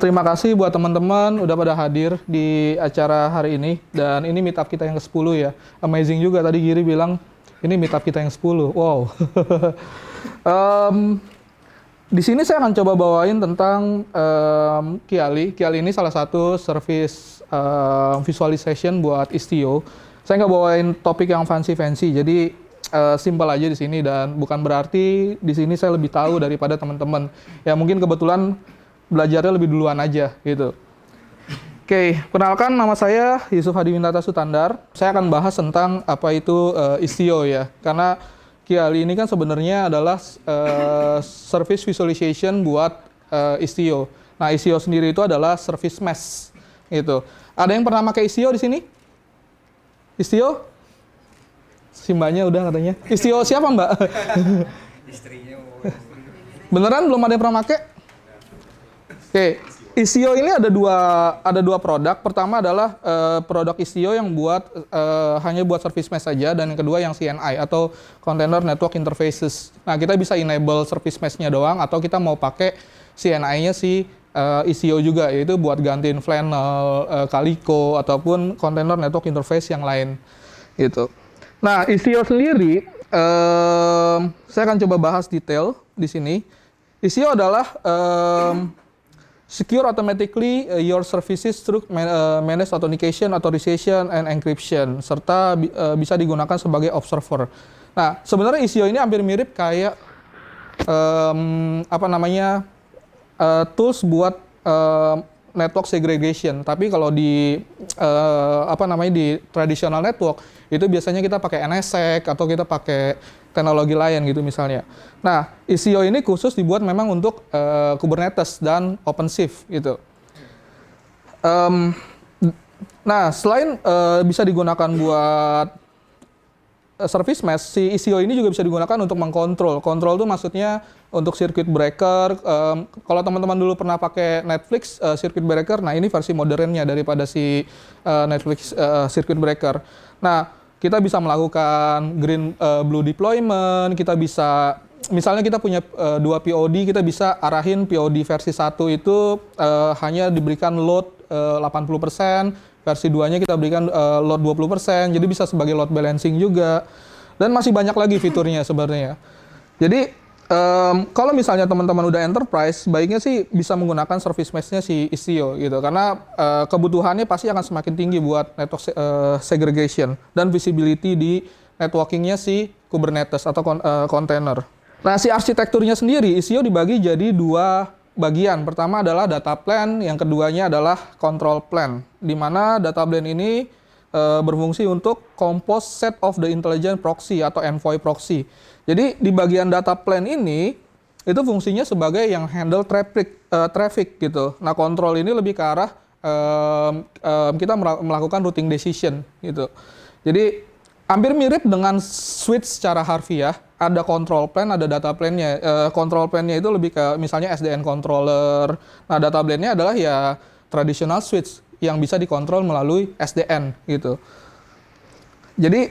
Terima kasih buat teman-teman udah pada hadir di acara hari ini. Dan ini meetup kita yang ke-10 ya. Amazing juga tadi Giri bilang, ini meetup kita yang 10. Wow. Di sini saya akan coba bawain tentang Kiali. Kiali ini salah satu service visualization buat Istio. Saya nggak bawain topik yang fancy-fancy, jadi simple aja di sini dan bukan berarti di sini saya lebih tahu daripada teman-teman. Ya mungkin kebetulan belajarnya lebih duluan aja gitu. Oke, kenalkan nama saya Yusuf Hadi Wintata Sutandar. Saya akan bahas tentang apa itu Istio ya, karena Kiali ini kan sebenarnya adalah service visualization buat Istio. Nah, Istio sendiri itu adalah service mesh gitu. Ada yang pernah pakai Istio di sini? Istio? Si mbaknya udah katanya. Istio siapa mbak? Istrinya. Beneran belum ada yang pernah pakai? Oke, Istio ini ada dua produk. Pertama adalah produk Istio yang hanya buat service mesh saja, dan yang kedua yang CNI atau Container Network Interfaces. Nah, kita bisa enable service mesh-nya doang atau kita mau pakai CNI-nya si Istio juga, yaitu buat gantiin Flannel, Calico ataupun Container Network Interface yang lain gitu. Nah, Istio sendiri saya akan coba bahas detail di sini. Istio adalah secure automatically your services through managed authentication, authorization, and encryption, serta bisa digunakan sebagai observer. Nah, sebenarnya Istio ini hampir mirip kayak tools buat network segregation. Tapi kalau di di traditional network itu biasanya kita pakai NSSEC atau kita pakai teknologi lain gitu misalnya. Nah, Istio ini khusus dibuat memang untuk Kubernetes dan OpenShift gitu. Nah, selain bisa digunakan buat service mesh, si Istio ini juga bisa digunakan untuk mengkontrol. Kontrol itu maksudnya untuk circuit breaker. Kalau teman-teman dulu pernah pakai Netflix circuit breaker, nah ini versi modernnya daripada si Netflix circuit breaker. Nah, kita bisa melakukan blue deployment, kita bisa, misalnya kita punya 2 POD, kita bisa arahin POD versi 1 itu hanya diberikan load 80%, versi 2-nya kita berikan load 20%, jadi bisa sebagai load balancing juga. Dan masih banyak lagi fiturnya sebenarnya. Jadi, kalau misalnya teman-teman udah enterprise, baiknya sih bisa menggunakan service mesh-nya si Istio gitu, karena kebutuhannya pasti akan semakin tinggi buat network segregation dan visibility di networking-nya si Kubernetes atau container. Nah, si arsitekturnya sendiri, Istio dibagi jadi 2 bagian. Pertama adalah data plane, yang keduanya adalah control plane, di mana data plane ini berfungsi untuk compose set of the intelligent proxy atau envoy proxy. Jadi di bagian data plane ini itu fungsinya sebagai yang handle traffic gitu. Nah, kontrol ini lebih ke arah kita melakukan routing decision gitu. Jadi hampir mirip dengan switch secara harfiah. Ada control plane, ada data plane-nya. Control plane-nya itu lebih ke misalnya SDN controller. Nah, data plane-nya adalah ya traditional switch yang bisa dikontrol melalui SDN gitu. Jadi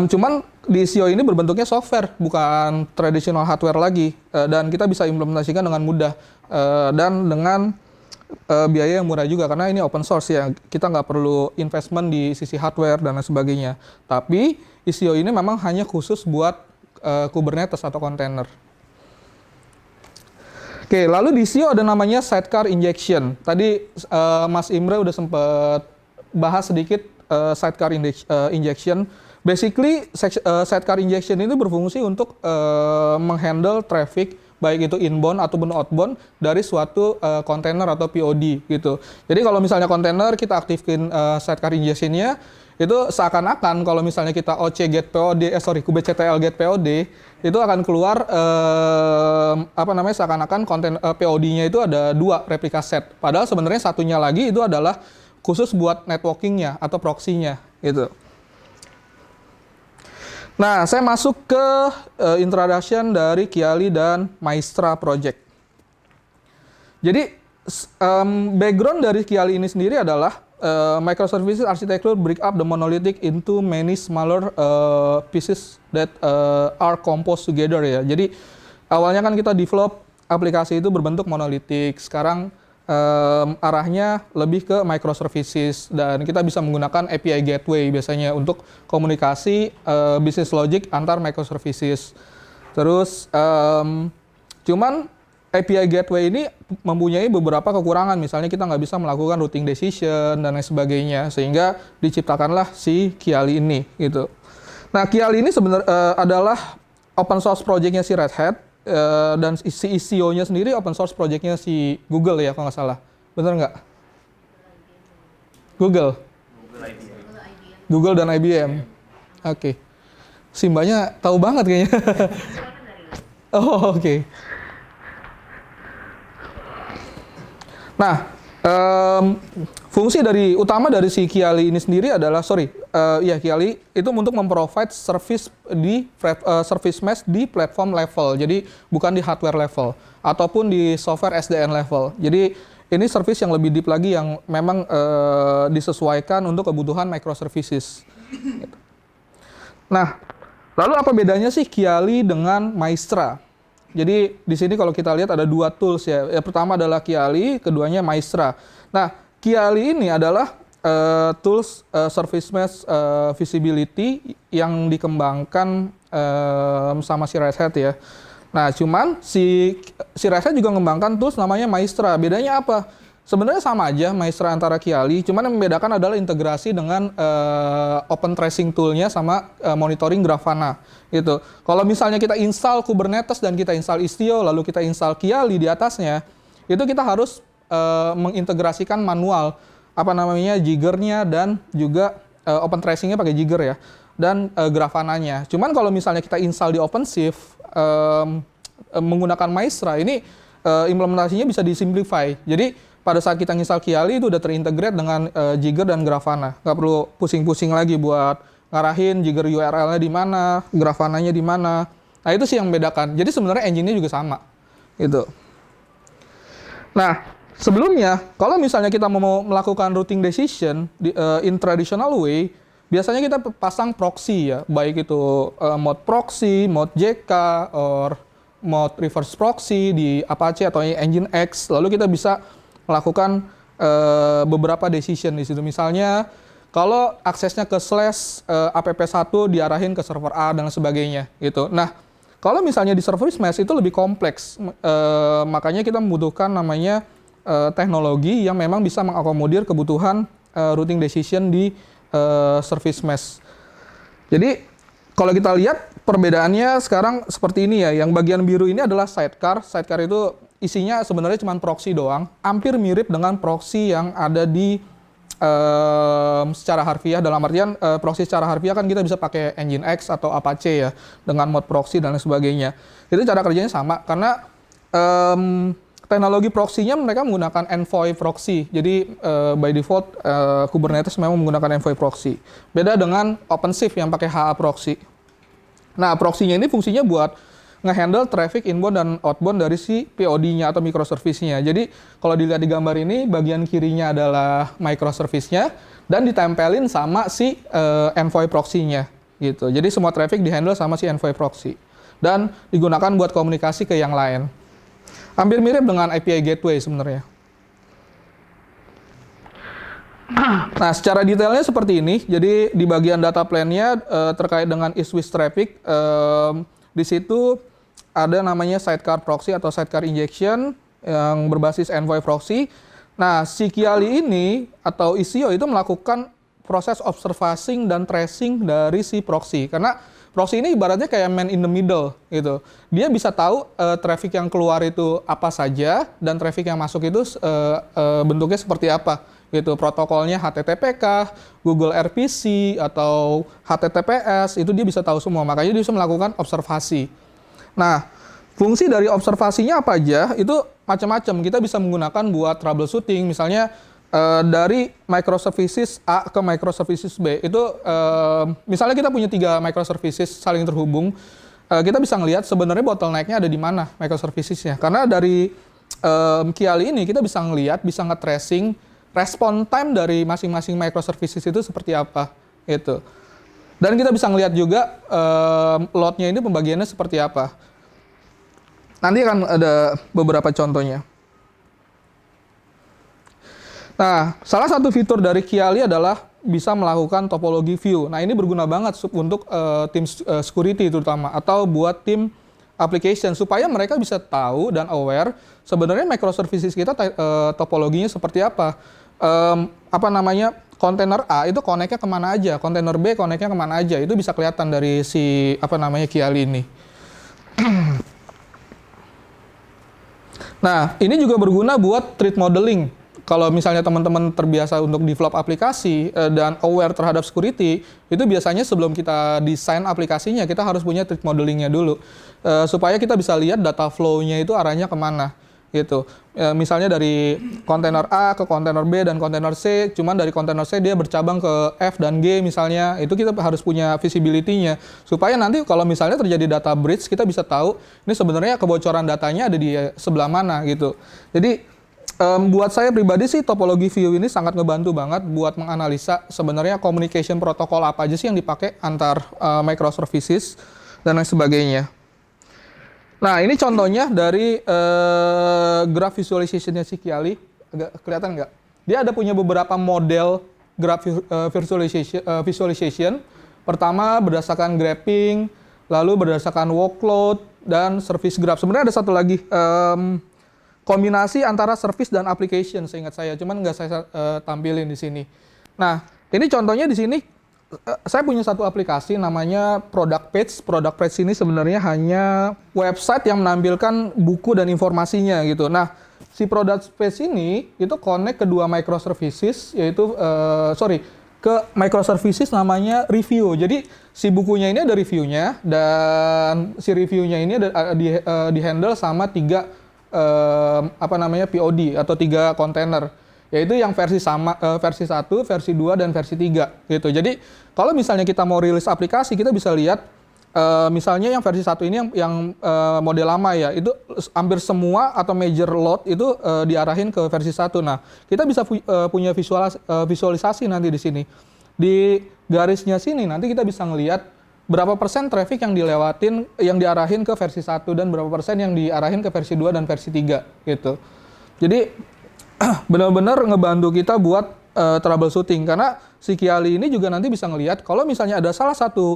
cuman di Istio ini berbentuknya software, bukan traditional hardware lagi, dan kita bisa implementasikan dengan mudah dan dengan biaya yang murah juga, karena ini open source ya, kita nggak perlu investment di sisi hardware dan lain sebagainya. Tapi Istio ini memang hanya khusus buat Kubernetes atau container. Oke, lalu di Istio ada namanya sidecar injection. Tadi Mas Imre udah sempat bahas sedikit sidecar injection. Basically, sidecar injection itu berfungsi untuk menghandle traffic, baik itu inbound ataupun outbound dari suatu container atau POD gitu. Jadi kalau misalnya container kita aktifkan sidecar injection-nya, itu seakan-akan kalau misalnya kita OC get POD, kubectl get POD, itu akan keluar seakan-akan konten POD-nya itu ada 2 replika set. Padahal sebenarnya satunya lagi itu adalah khusus buat networking-nya atau proxy-nya gitu. Nah, saya masuk ke introduction dari Kiali dan Maestra Project. Jadi background dari Kiali ini sendiri adalah microservices architecture break up the monolithic into many smaller pieces that are composed together ya. Jadi awalnya kan kita develop aplikasi itu berbentuk monolitik. Sekarang arahnya lebih ke microservices dan kita bisa menggunakan API gateway biasanya untuk komunikasi business logic antar microservices. Terus cuman API gateway ini mempunyai beberapa kekurangan, misalnya kita nggak bisa melakukan routing decision dan lain sebagainya, sehingga diciptakanlah si Kiali ini gitu. Nah, Kiali ini sebenarnya adalah open source project-nya si Red Hat. Dan si ICO-nya sendiri open source project-nya si Google ya, kalau nggak salah. Bener nggak? Google. Google dan IBM. Oke. Simbanya tahu banget kayaknya. Oh, oke. Nah, fungsi utama dari si Kiali ini sendiri adalah, Kiali itu untuk memprovide service di service mesh di platform level. Jadi bukan di hardware level ataupun di software SDN level. Jadi ini service yang lebih deep lagi yang memang disesuaikan untuk kebutuhan microservices. Nah, lalu apa bedanya sih Kiali dengan Maestra? Jadi di sini kalau kita lihat ada dua tools ya. Yang pertama adalah Kiali, keduanya Maestra. Nah, Kiali ini adalah tools service mesh visibility yang dikembangkan sama si Red Hat ya. Nah, cuman si Red Hat juga mengembangkan tools namanya Maestra. Bedanya apa? Sebenarnya sama aja Maestra antara Kiali, cuman yang membedakan adalah integrasi dengan open tracing toolnya sama monitoring Grafana gitu. Kalau misalnya kita install Kubernetes dan kita install Istio lalu kita install Kiali di atasnya, itu kita harus mengintegrasikan manual Jigger-nya dan juga open tracing-nya pakai Jigger ya, dan Grafana-nya. Cuman kalau misalnya kita install di OpenShift menggunakan Maestra, ini implementasinya bisa disimplify. Jadi pada saat kita install Kiali itu udah terintegrate dengan Jigger dan Grafana. Nggak perlu pusing-pusing lagi buat ngarahin Jigger URL-nya di mana, Grafana-nya di mana. Nah, itu sih yang membedakan. Jadi sebenarnya engine-nya juga sama. Gitu. Nah, sebelumnya kalau misalnya kita mau melakukan routing decision in traditional way, biasanya kita pasang proxy ya, baik itu mode proxy, mode JK, or mode reverse proxy di Apache atau Nginx. Lalu kita bisa melakukan beberapa decision di situ. Misalnya, kalau aksesnya ke /app1 diarahin ke server A dan sebagainya gitu. Nah, kalau misalnya di service mesh itu lebih kompleks. Makanya kita membutuhkan namanya teknologi yang memang bisa mengakomodir kebutuhan routing decision di service mesh. Jadi, kalau kita lihat perbedaannya sekarang seperti ini ya. Yang bagian biru ini adalah sidecar. Sidecar itu isinya sebenarnya cuma proxy doang, hampir mirip dengan proxy yang ada di secara harfiah. Dalam artian proxy secara harfiah kan kita bisa pakai Nginx atau Apache ya, dengan mode proxy dan lain sebagainya. Itu cara kerjanya sama, karena teknologi proxy-nya mereka menggunakan Envoy proxy. Jadi by default Kubernetes memang menggunakan Envoy proxy. Beda dengan OpenShift yang pakai HA proxy. Nah, proxy-nya ini fungsinya buat nge-handle traffic inbound dan outbound dari si POD-nya atau microservice-nya. Jadi kalau dilihat di gambar ini, bagian kirinya adalah microservice-nya dan ditempelin sama si Envoy proxy-nya gitu. Jadi semua traffic di-handle sama si Envoy proxy dan digunakan buat komunikasi ke yang lain. Hampir mirip dengan API gateway sebenarnya. Nah, secara detailnya seperti ini. Jadi di bagian data plan-nya terkait dengan east-west traffic, di situ ada namanya sidecar proxy atau sidecar injection yang berbasis Envoy proxy. Nah, si Kiali ini atau ICO itu melakukan proses observing dan tracing dari si proxy. Karena proxy ini ibaratnya kayak man in the middle gitu. Dia bisa tahu traffic yang keluar itu apa saja dan traffic yang masuk itu bentuknya seperti apa gitu. Protokolnya HTTPK, Google RPC atau HTTPS, itu dia bisa tahu semua. Makanya dia bisa melakukan observasi. Nah, fungsi dari observasinya apa aja? Itu macam-macam. Kita bisa menggunakan buat troubleshooting, misalnya dari microservices A ke microservices B. Itu misalnya kita punya 3 microservices saling terhubung, kita bisa ngelihat sebenarnya bottleneck-nya ada di mana microservices-nya. Karena dari Kiali ini kita bisa ngelihat, bisa nge-tracing respon time dari masing-masing microservices itu seperti apa gitu. Dan kita bisa ngelihat juga load-nya ini pembagiannya seperti apa. Nanti akan ada beberapa contohnya. Nah, salah satu fitur dari Kiali adalah bisa melakukan topologi view. Nah, ini berguna banget untuk tim security terutama atau buat tim application supaya mereka bisa tahu dan aware sebenarnya microservices kita topologinya seperti apa. Kontainer A itu connect-nya kemana aja, kontainer B connect-nya kemana aja, itu bisa kelihatan dari si Kiali ini. Nah, ini juga berguna buat threat modeling. Kalau misalnya teman-teman terbiasa untuk develop aplikasi dan aware terhadap security, itu biasanya sebelum kita desain aplikasinya, kita harus punya threat modelingnya dulu. Supaya kita bisa lihat data flow-nya itu arahnya kemana. Gitu. Misalnya dari kontainer A ke kontainer B dan kontainer C, cuman dari kontainer C dia bercabang ke F dan G misalnya, itu kita harus punya visibility-nya. Supaya nanti kalau misalnya terjadi data breach, kita bisa tahu ini sebenarnya kebocoran datanya ada di sebelah mana gitu. Jadi buat saya pribadi sih topologi view ini sangat ngebantu banget buat menganalisa sebenarnya communication protokol apa aja sih yang dipakai antar microservices dan lain sebagainya. Nah, ini contohnya dari graph visualization-nya si Kiali. Agak kelihatan nggak? Dia ada punya beberapa model graph visualization. Pertama berdasarkan graphing, lalu berdasarkan workload, dan service graph. Sebenarnya ada satu lagi, kombinasi antara service dan application seingat saya. Cuman nggak saya tampilin di sini. Nah, ini contohnya di sini. Saya punya satu aplikasi namanya Product Page. Product Page ini sebenarnya hanya website yang menampilkan buku dan informasinya gitu. Nah, si Product Page ini itu connect ke dua microservices, yaitu ke microservices namanya review. Jadi si bukunya ini ada reviewnya dan si reviewnya ini ada di handle sama tiga POD atau 3 kontainer. Yaitu yang versi 1, versi 2, dan versi 3 gitu. Jadi kalau misalnya kita mau rilis aplikasi, kita bisa lihat misalnya yang versi 1 ini yang model lama ya, itu hampir semua atau major load itu diarahin ke versi 1. Nah, kita bisa punya visualisasi nanti di sini. Di garisnya sini nanti kita bisa ngelihat berapa persen traffic yang diarahin ke versi 1 dan berapa persen yang diarahin ke versi 2 dan versi 3 gitu. Jadi benar-benar ngebantu kita buat troubleshooting, karena si Kiali ini juga nanti bisa ngelihat kalau misalnya ada salah satu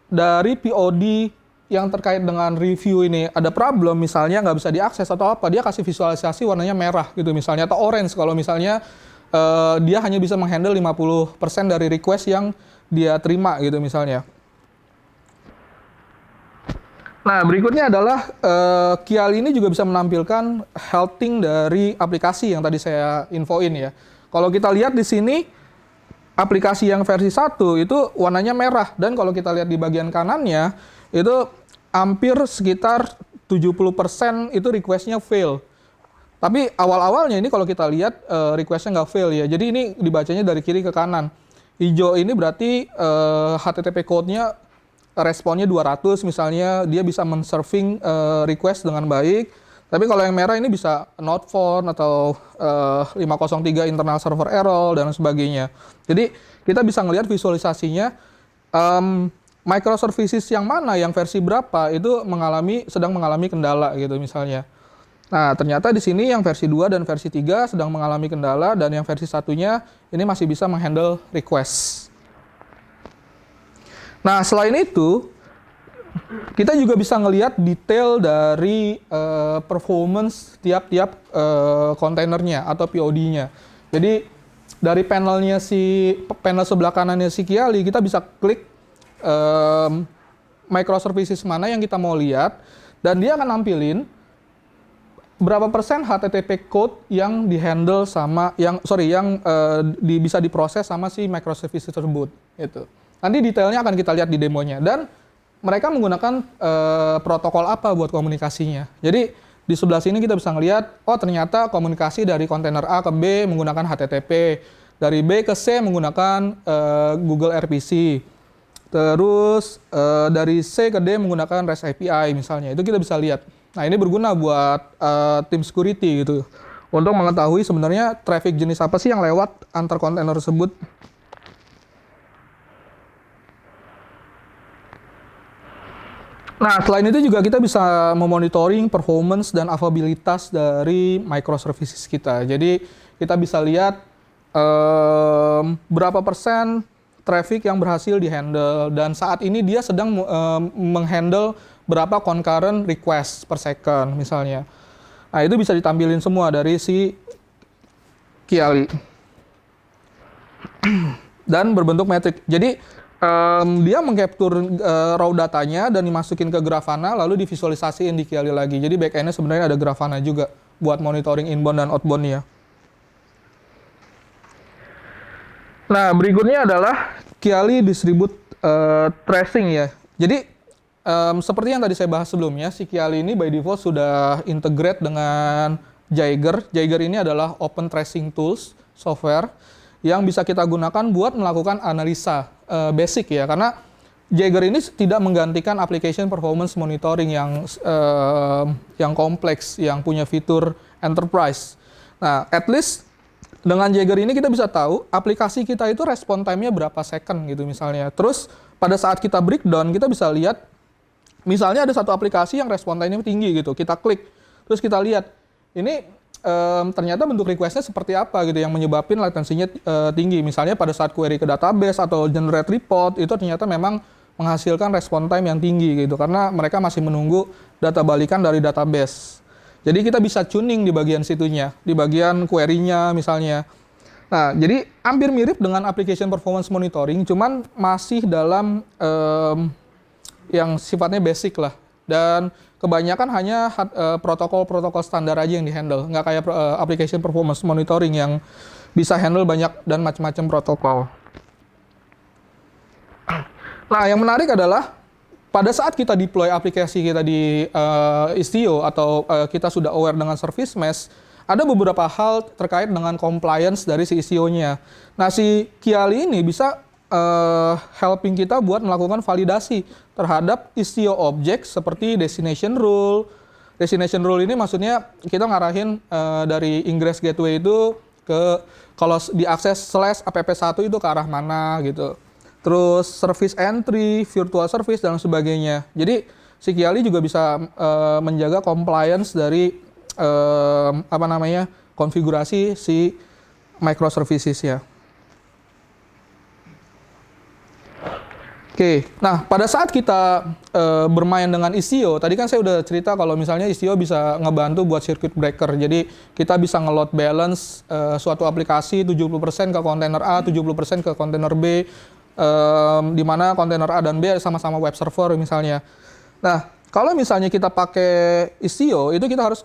dari POD yang terkait dengan review ini ada problem, misalnya nggak bisa diakses atau apa, dia kasih visualisasi warnanya merah gitu misalnya, atau orange kalau misalnya dia hanya bisa menghandle 50% dari request yang dia terima gitu misalnya. Nah, berikutnya adalah Kiali ini juga bisa menampilkan healthing dari aplikasi yang tadi saya infoin ya. Kalau kita lihat di sini, aplikasi yang versi 1 itu warnanya merah, dan kalau kita lihat di bagian kanannya, itu hampir sekitar 70% itu request-nya fail. Tapi awal-awalnya ini kalau kita lihat request-nya nggak fail ya, jadi ini dibacanya dari kiri ke kanan. Hijau ini berarti HTTP code-nya responnya 200 misalnya, dia bisa men-serving request dengan baik. Tapi kalau yang merah ini bisa not found atau 503 internal server error dan sebagainya. Jadi kita bisa ngelihat visualisasinya microservices yang mana, yang versi berapa itu sedang mengalami kendala gitu misalnya. Nah, ternyata di sini yang versi 2 dan versi 3 sedang mengalami kendala, dan yang versi satunya ini masih bisa menghandle request. Nah, selain itu, kita juga bisa ngelihat detail dari performance tiap-tiap kontainernya atau POD-nya. Jadi, dari panel sebelah kanannya si Kiali, kita bisa klik microservices mana yang kita mau lihat, dan dia akan nampilin berapa persen HTTP code yang dihandle sama bisa diproses sama si microservices tersebut gitu. Nanti detailnya akan kita lihat di demonya, dan mereka menggunakan protokol apa buat komunikasinya. Jadi di sebelah sini kita bisa ngelihat, oh ternyata komunikasi dari kontainer A ke B menggunakan HTTP, dari B ke C menggunakan Google RPC, terus dari C ke D menggunakan REST API misalnya. Itu kita bisa lihat. Nah, ini berguna buat tim security gitu, untuk mengetahui sebenarnya traffic jenis apa sih yang lewat antar kontainer tersebut. Nah, selain itu juga kita bisa memonitoring performance dan availabilitas dari microservices kita. Jadi, kita bisa lihat berapa persen traffic yang berhasil dihandle, dan saat ini dia sedang menghandle berapa concurrent request per second misalnya. Nah, itu bisa ditampilin semua dari si Kiali. Dan berbentuk metrik. Jadi dia mengcapture raw datanya dan dimasukin ke Grafana, lalu divisualisasiin di Kiali lagi. Jadi backend-nya sebenarnya ada Grafana juga buat monitoring inbound dan outbound-nya. Nah, berikutnya adalah Kiali Distribute Tracing ya. Jadi, seperti yang tadi saya bahas sebelumnya, si Kiali ini by default sudah integrate dengan Jaeger. Jaeger ini adalah open tracing tools, software, yang bisa kita gunakan buat melakukan analisa basic ya. Karena Jaeger ini tidak menggantikan application performance monitoring yang kompleks, yang punya fitur enterprise. Nah, at least dengan Jaeger ini kita bisa tahu aplikasi kita itu respon time-nya berapa second gitu misalnya. Terus pada saat kita breakdown kita bisa lihat misalnya ada satu aplikasi yang respon time-nya tinggi gitu. Kita klik, terus kita lihat ini ternyata bentuk request-nya seperti apa gitu yang menyebabkan latensinya tinggi. Misalnya pada saat query ke database atau generate report itu ternyata memang menghasilkan respon time yang tinggi gitu karena mereka masih menunggu data balikan dari database. Jadi kita bisa tuning di bagian situnya, di bagian query-nya misalnya. Nah, jadi hampir mirip dengan application performance monitoring, cuman masih dalam yang sifatnya basic lah. Dan kebanyakan hanya protokol-protokol standar aja yang di-handle. Nggak kayak application performance monitoring yang bisa handle banyak dan macam-macam protokol. Nah, yang menarik adalah pada saat kita deploy aplikasi kita di Istio atau kita sudah aware dengan service mesh, ada beberapa hal terkait dengan compliance dari si Istio-nya. Nah, si Kiali ini bisa helping kita buat melakukan validasi terhadap Istio object seperti destination rule. Destination rule ini maksudnya kita ngarahin dari ingress gateway itu ke kalau diakses /app1 itu ke arah mana gitu. Terus service entry, virtual service dan sebagainya. Jadi si Kiali juga bisa menjaga compliance dari konfigurasi si microservices ya. Oke, nah pada saat kita bermain dengan Istio, tadi kan saya udah cerita kalau misalnya Istio bisa ngebantu buat circuit breaker. Jadi kita bisa nge-load balance suatu aplikasi 70% ke kontainer A, 70% ke kontainer B, di mana kontainer A dan B sama-sama web server misalnya. Nah, kalau misalnya kita pakai Istio, itu kita harus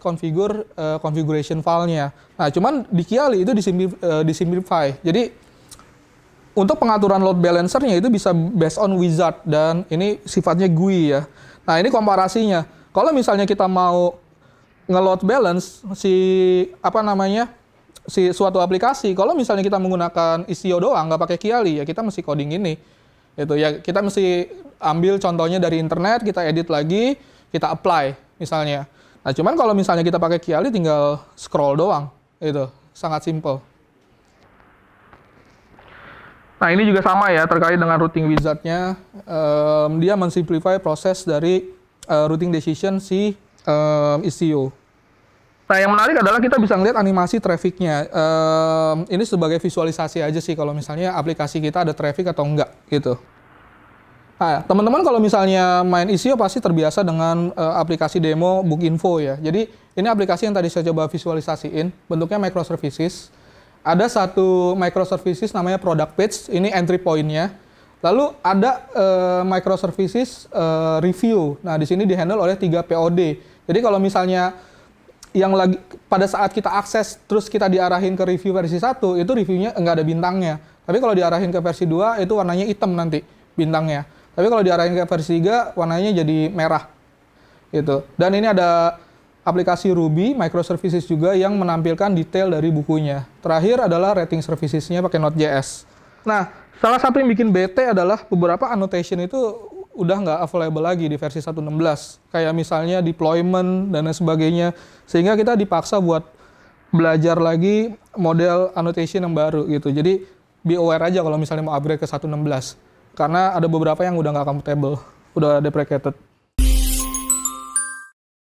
configuration file-nya. Nah, cuman di Kiali itu disimplify. Jadi untuk pengaturan load balancer-nya itu bisa based on wizard dan ini sifatnya GUI ya. Nah, ini komparasinya. Kalau misalnya kita mau nge-load balance si suatu aplikasi, kalau misalnya kita menggunakan Istio doang, nggak pakai Kiali, ya kita mesti coding ini. Gitu ya, kita mesti ambil contohnya dari internet, kita edit lagi, kita apply misalnya. Nah, cuman kalau misalnya kita pakai Kiali tinggal scroll doang, itu sangat simple. Nah, ini juga sama ya terkait dengan routing wizard-nya. Dia mensimplify proses dari routing decision si Istio. Nah, yang menarik adalah kita bisa ngeliat animasi traffic-nya. Ini sebagai visualisasi aja sih kalau misalnya aplikasi kita ada traffic atau enggak gitu. Nah, teman-teman kalau misalnya main Istio pasti terbiasa dengan aplikasi demo Bookinfo ya. Jadi ini aplikasi yang tadi saya coba visualisasiin, bentuknya microservices. Ada satu microservices namanya product page, ini entry point-nya. Lalu ada microservices review. Nah, di sini dihandle oleh 3 POD. Jadi kalau misalnya yang lagi pada saat kita akses terus kita diarahin ke review versi 1, itu reviewnya enggak ada bintangnya. Tapi kalau diarahin ke versi 2 itu warnanya hitam nanti bintangnya. Tapi kalau diarahin ke versi 3 warnanya jadi merah. Gitu. Dan ini ada aplikasi Ruby microservices juga yang menampilkan detail dari bukunya. Terakhir adalah rating services-nya pakai Node.js. Nah, salah satu yang bikin bete adalah beberapa annotation itu udah nggak available lagi di versi 1.16. Kayak misalnya deployment dan lain sebagainya. Sehingga kita dipaksa buat belajar lagi model annotation yang baru gitu. Jadi be aware aja kalau misalnya mau upgrade ke 1.16. Karena ada beberapa yang udah nggak compatible, udah deprecated.